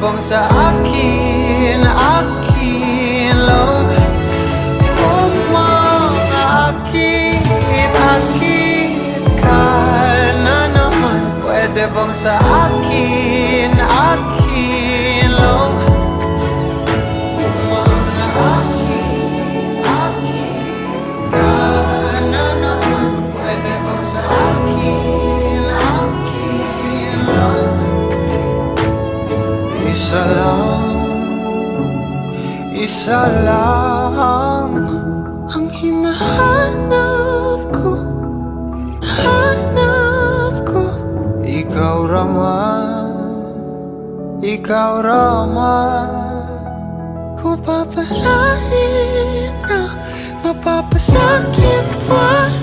bang sa akin lang? Kung makakit-akit ka na naman, pwede bang sa akin lang? Kung makakit-akit ka na naman, pwede bang sa akin lang? Isa lang ang hinahanap ko, ikaw Rama. Kung papalarin na mapapasakit